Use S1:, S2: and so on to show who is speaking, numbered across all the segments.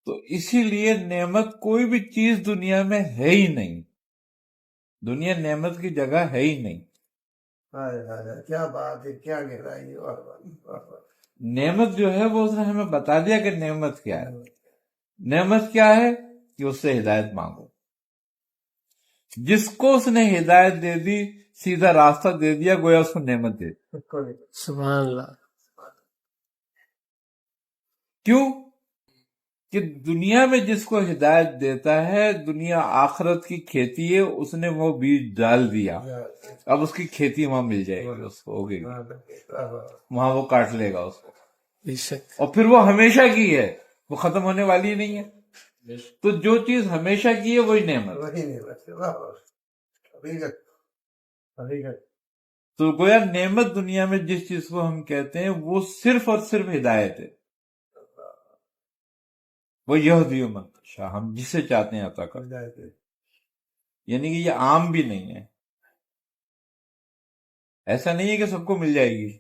S1: تو اسی لیے نعمت کوئی بھی چیز دنیا میں ہے ہی نہیں، دنیا نعمت کی جگہ ہے ہی نہیں۔
S2: کیا بات ہے، کیا گہرائی ہے۔
S1: نعمت جو ہے وہ اس نے ہمیں بتا دیا کہ نعمت کیا ہے۔ نعمت کیا ہے کہ اس سے ہدایت مانگو۔ جس کو اس نے ہدایت دے دی، سیدھا راستہ دے دیا، گویا اس کو نعمت دے دی۔
S3: سبحان اللہ۔
S1: کیوں کہ دنیا میں جس کو ہدایت دیتا ہے، دنیا آخرت کی کھیتی ہے، اس نے وہ بیج ڈال دیا، اب اس کی کھیتی وہاں مل جائے گی، اس کو ہوگی، وہاں وہ کاٹ لے گا اس کو،
S3: بے شک۔
S1: اور پھر وہ ہمیشہ کی ہے، وہ ختم ہونے والی نہیں ہے۔ تو جو چیز ہمیشہ کی ہے وہی نعمت ہے۔ تو گویا نعمت دنیا میں جس چیز کو ہم کہتے ہیں وہ صرف اور صرف ہدایت ہے، وہ یہودی من تشاء، ہم جسے چاہتے ہیں عطا کر، یعنی کہ یہ عام بھی نہیں ہے، ایسا نہیں ہے کہ سب کو مل جائے گی۔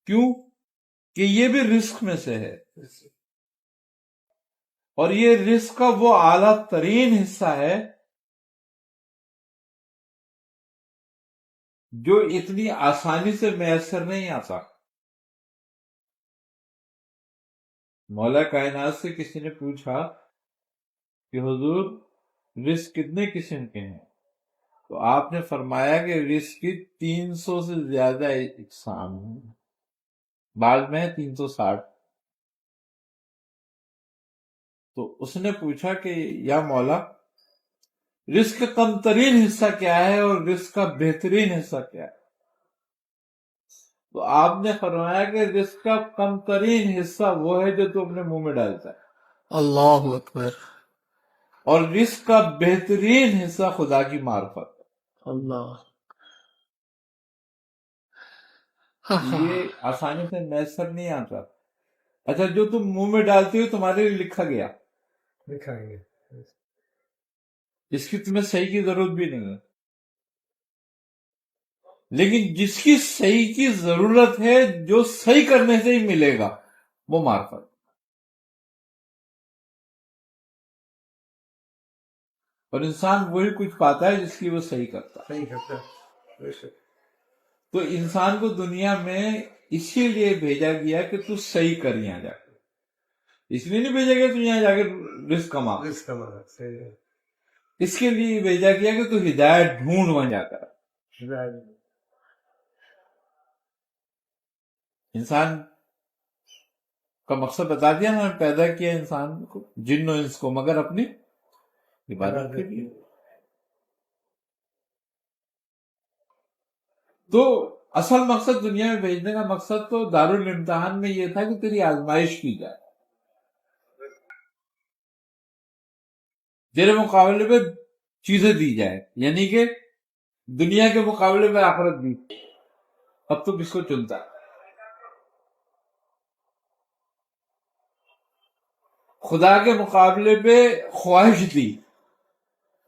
S1: کیوں کہ یہ بھی رزق میں سے ہے، اور یہ رزق کا وہ اعلیٰ ترین حصہ ہے جو اتنی آسانی سے میسر نہیں آتا۔ مولا کائنات سے کسی نے پوچھا کہ حضور رزق کتنے قسم کے ہیں؟ تو آپ نے فرمایا کہ رزق کی 300 سے زیادہ اقسام ہیں، بعض میں ہے 360۔ تو اس نے پوچھا کہ یا مولا رزق کا کم ترین حصہ کیا ہے اور رزق کا بہترین حصہ کیا ہے؟ تو آپ نے فرمایا کہ رزق کا کم ترین حصہ وہ ہے جو تو اپنے منہ میں ڈالتا ہے،
S3: اللہ اکبر۔
S1: اور رزق کا بہترین حصہ خدا کی معرفت ہے۔
S3: اللہ۔
S1: یہ آسانی سے میسر نہیں آتا۔ اچھا جو تم منہ میں ڈالتے ہو تمہارے لیے لکھا گیا، اس کی تمہیں صحیح کی ضرورت بھی نہیں ہے، لیکن جس کی صحیح کی ضرورت ہے، جو صحیح کرنے سے ہی ملے گا، وہ معرفت۔ اور انسان وہی کچھ پاتا ہے جس کی وہ صحیح کرتا ہے۔ تو انسان کو دنیا میں اسی لیے بھیجا گیا کہ تو صحیح کر یہاں جا کے، اس لیے نہیں بھیجا گیا تو یہاں جا کے رزق کما، اس کے لیے بھیجا گیا کہ تو ہدایت ڈھونڈ وہاں جا کر۔ انسان کا مقصد بتا دیا نا، پیدا کیا انسان کو، جن و انس کو، مگر اپنی عبادت کے لیے۔ تو اصل مقصد دنیا میں بھیجنے کا مقصد تو دارالامتحان میں یہ تھا کہ تیری آزمائش کی جائے، تیرے مقابلے میں چیزیں دی جائے، یعنی کہ دنیا کے مقابلے میں آخرت دی۔ اب تو کس کو چنتا ہے؟ خدا کے مقابلے پہ خواہش دی،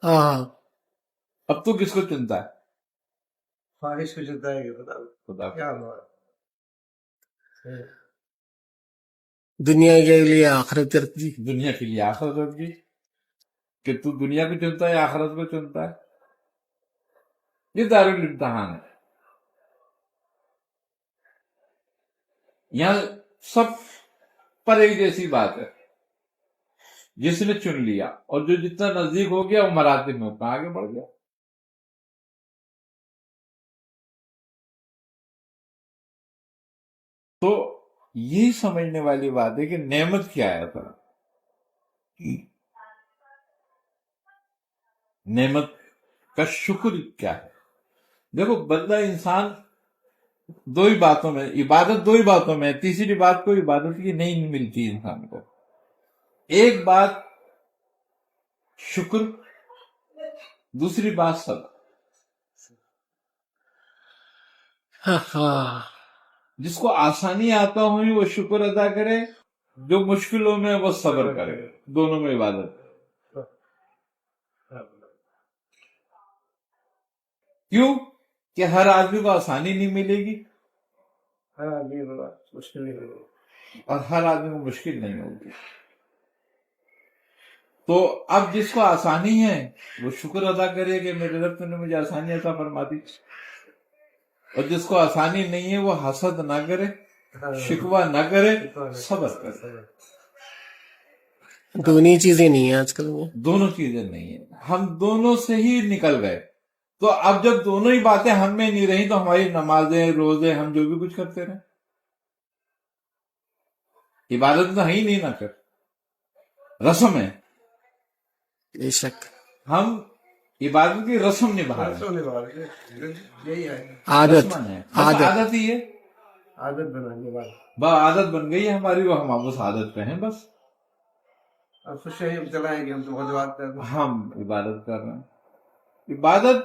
S1: اب تو کس کو چنتا ہے؟
S2: خواہش کو چلتا ہے کہ
S1: خدا کو۔
S2: کیا بات ہے۔
S3: دنیا کے لیے آخرت رکھ دی۔
S1: دنیا کے لیے آخرت رکھ دی، کہ تو دنیا کو چنتا ہے یا آخرت کو چنتا ہے؟ یہ دارالامتحان ہے، یہاں سب پر ایک جیسی بات ہے، جس نے چن لیا اور جو جتنا نزدیک ہو گیا وہ مراتب میں اتنا آگے بڑھ گیا۔ تو یہی سمجھنے والی بات ہے کہ نعمت کیا ہے اصل، نعمت کا شکر کیا ہے۔ دیکھو بندہ انسان دو ہی باتوں میں، عبادت دو ہی باتوں میں، تیسری بات کوئی عبادت کی نہیں ملتی انسان کو۔ ایک بات شکر، دوسری بات صبر۔ جس کو آسانی آتا ہوئی وہ شکر ادا کرے، جو مشکلوں میں وہ صبر کرے، دونوں میں عبادت۔ کیوں کہ ہر آدمی کو آسانی نہیں ملے گی،
S2: ہاں یہ بات مشکل ہے۔
S1: اور ہر آدمی کو مشکل نہیں ہوگی. تو اب جس کو آسانی ہے وہ شکر ادا کرے کہ میرے رب نے مجھے آسانی عطا فرما دی، اور جس کو آسانی نہیں ہے وہ حسد نہ کرے، شکوہ نہ کرے، صبر کرے.
S3: دونوں چیزیں نہیں ہیں آج کل میں.
S1: دونوں چیزیں نہیں ہیں، ہم دونوں سے ہی نکل گئے. تو اب جب دونوں ہی باتیں ہم میں نہیں رہی تو ہماری نمازیں، روزے، ہم جو بھی کچھ کرتے رہے، عبادت تو ہے ہی نہیں، نہ کر رسم ہے.
S3: بے شک.
S1: ہم عبادت کی رسم نبھا رہے ہیں،
S2: یہی ہے
S3: عادت
S1: رسم ہے، بس عادت ہی ہے،
S2: عادت بنانے والا.
S1: بس عادت بن گئی ہے ہماری، وہ ہم اس عادت پہ ہیں. بس
S2: اب خوش چلائیں گے ہم تو بہت بات کر رہے ہیں.
S1: ہم عبادت کر رہے ہیں. عبادت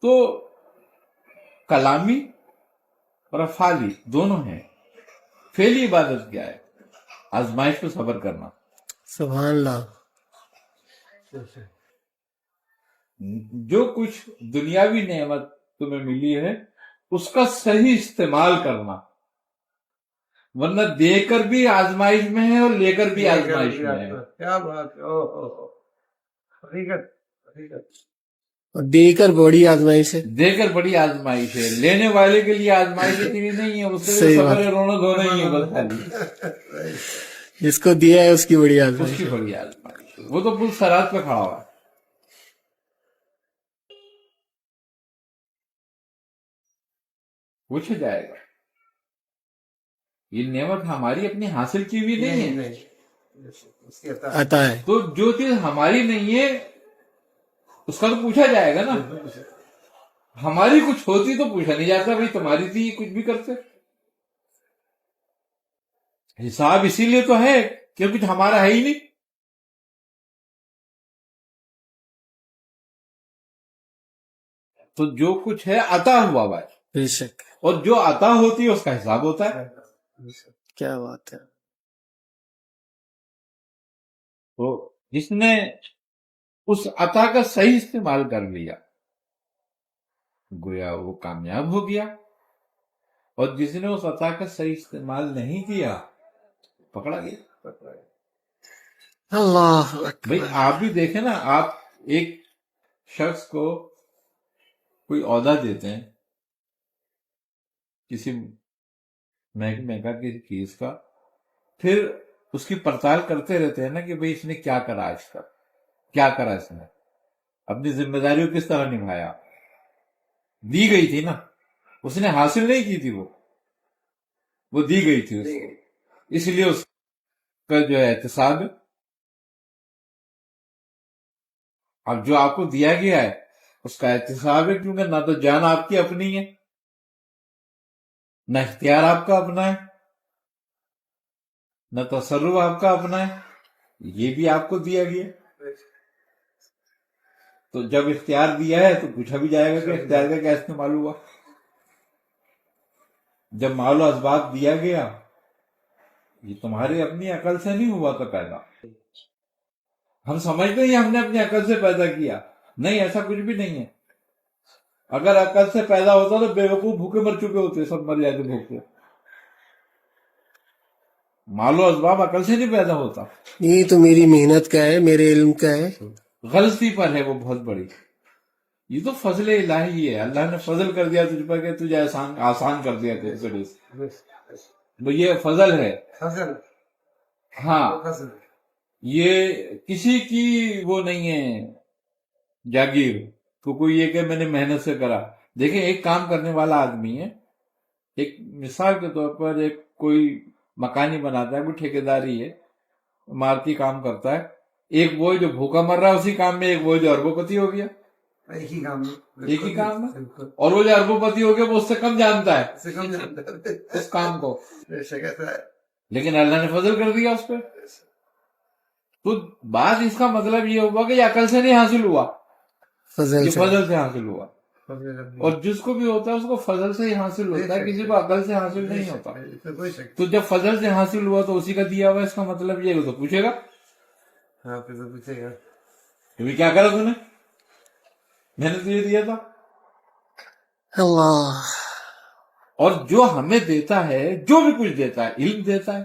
S1: تو کلامی اور افعالی دونوں ہیں. فعلی عبادت کیا ہے؟ آزمائش پہ صبر کرنا.
S3: سبحان اللہ.
S1: جو کچھ دنیاوی نعمت تمہیں ملی ہے اس کا صحیح استعمال کرنا، ورنہ دے کر بھی آزمائش میں ہے اور لے کر بھی آزمائش میں ہے.
S2: کیا بات ہے. حقیقت حقیقت.
S3: اور دے کر بڑی آزمائش ہے.
S1: دے کر بڑی آزمائش ہے، لینے والے کے لیے آزمائش اتنی نہیں ہے، اس کے لیے
S3: صحیح
S1: صبر
S3: بات.
S1: رونق ہونا ہی ہے بس خالی.
S3: جس کو دیا ہے اس کی بڑی
S1: اس
S3: آزمائش
S1: کی
S3: ہے.
S1: بڑی آزمائش ہے، وہ تو پل سرات پہ کھڑا ہوا ہے. پوچھا جائے گا. یہ نعمت ہماری اپنی حاصل کی ہوئی نہیں ہے،
S2: اس کی عطا
S3: آتا ہے.
S1: تو جو چیز ہماری نہیں ہے اس کا تو پوچھا جائے گا نا. ہماری کچھ ہوتی تو پوچھا نہیں جاتا بھائی تمہاری تھی، کچھ بھی کرتے. حساب اسی لیے تو ہے کہ کچھ ہمارا ہے ہی نہیں. تو جو کچھ ہے عطا ہوا ہوا ہے،
S3: بے شک.
S1: اور جو عطا ہوتی ہے اس کا حساب ہوتا ہے.
S3: کیا بات ہے.
S1: تو جس نے اس عطا کا صحیح استعمال کر لیا گویا وہ کامیاب ہو گیا، اور جس نے اس عطا کا صحیح استعمال نہیں کیا پکڑا گیا.
S3: اللہ
S1: بھئی
S3: اکبر.
S1: آپ بھی دیکھیں نا، آپ ایک شخص کو کوئی عہدہ دیتے ہیں کسی محکمے کا، کسی چیز کا، پھر اس کی پڑتال کرتے رہتے ہیں نا کہ بھئی اس نے کیا کرا، آج تک کیا کرا، اس نے اپنی ذمہ داری کو کس طرح نبھایا. دی گئی تھی نا، اس نے حاصل نہیں کی تھی، وہ دی گئی تھی اس کو، اس لیے اس کا جو ہے احتساب ہے. اب جو آپ کو دیا گیا ہے اس کا احتساب ہے، کیونکہ نہ تو جان آپ کی اپنی ہے، نہ اختیار آپ کا اپنا ہے، نہ تصرف آپ کا اپنا ہے، یہ بھی آپ کو دیا گیا. تو جب اختیار دیا ہے تو پوچھا بھی جائے گا کہ اختیار کا کیا استعمال ہوا. جب مال و اسباب دیا گیا یہ تمہاری اپنی عقل سے نہیں ہوا تھا پیدا. ہم سمجھتے ہیں ہم نے اپنی عقل سے پیدا کیا، نہیں، ایسا کچھ بھی نہیں ہے. اگر عقل سے پیدا ہوتا تو بے وقوف بھوکے مر چکے ہوتے، سب مر جاتے بھوکے. مال و اسباب عقل سے نہیں پیدا ہوتا.
S3: یہ تو میری محنت کا ہے، میرے علم کا ہے.
S1: غلطی پر ہے وہ بہت بڑی. یہ تو فضل الہی ہے، اللہ نے فضل کر دیا تجھ پر کہ تجھے آسان کر دیا تجھ پر. تو یہ فضل ہے.
S2: فضل.
S1: ہاں،
S2: فضل.
S1: یہ کسی کی وہ نہیں ہے جاگیر تو کوئی یہ کہ میں نے محنت سے کرا. دیکھیں ایک کام کرنے والا آدمی ہے، ایک مثال کے طور پر ایک کوئی مکانی بناتا ہے، کوئی ٹھیکیداری ہے، عمارتی کام کرتا ہے. ایک وہ جو بھوکا مر رہا ہے اسی کام میں، ایک وہ جو اربوں پتی ہو گیا
S2: ایک ہی کام
S1: ایک ہی کام میں، اور وہ جو اربوں پتی ہو گیا وہ اس سے کم جانتا ہے
S2: سے کم جانتا ہے
S1: اس کام کو،
S2: بے شک ایسا ہے.
S1: لیکن اللہ نے فضل کر دیا اس پہ. تو بات اس کا مطلب یہ ہوا کہ یہ عقل سے نہیں حاصل ہوا،
S3: فضل
S1: یہ
S3: سے.
S1: فضل سے حاصل ہوا.
S2: فضل.
S1: اور جس کو بھی ہوتا ہے اس کو فضل سے ہی حاصل ہوتا ہے، کسی کو عقل سے حاصل نہیں ہوتا.
S2: کوئی شک.
S1: تو جب فضل سے حاصل ہوا تو اسی کا دیا ہوا، اس کا مطلب یہ ہے تو پوچھے گا
S2: ہاں پھر تو پوچھے گا
S1: کہ کیا کرا تو نے، میں نے تجھے دیا تھا.
S3: اللہ.
S1: اور جو ہمیں دیتا ہے، جو بھی کچھ دیتا ہے، علم دیتا ہے،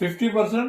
S1: 50%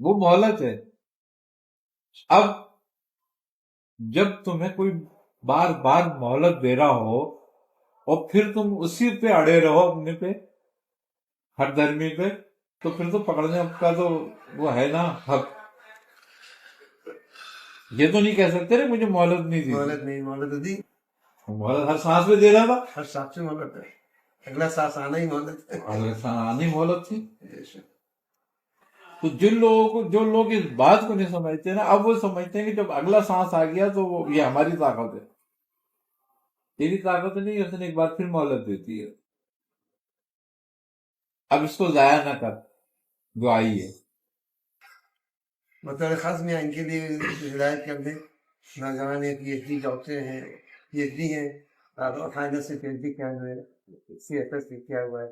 S1: وہ مہلت ہے. اب جب تمہیں کوئی بار بار مہلت دے رہا ہو اور پھر تم اسی پہ اڑے رہو اپنے پہ ہر دھرمی پہ، تو پھر تو پکڑنے کا تو وہ ہے نا حق. یہ تو نہیں کہہ سکتے نا مجھے مہلت نہیں دی.
S2: مہلت نہیں، مہلت دی،
S1: مہلت ہر سانس میں دے رہا تھا.
S2: ہر ساتھ سے مہلت ہے، اگلا سانس آنا ہی مہلت ہے.
S1: آنی مہلت تھی. تو جن لوگوں کو، جو لوگ اس بات کو نہیں سمجھتے نا، اب وہ سمجھتے ہیں کہ جب اگلا سانس آ گیا تو یہ ہماری طاقت ہے. تیری طاقت نہیں، اس نے ایک بار پھر مہلت دیتی ہے. اب اس کو ضائع نہ کر، دعائی ہے.
S2: مطلب خاص میں ان کے لیے ہدایت کر دیں. نوجوان ہیں، پی ایچ ڈی ڈاکٹر ہیں، پی ایچ ڈی ہیں، اور فائنل سے پی ایچ ڈی کیا ہوئے، سی ایف ایس کیا ہوا ہے.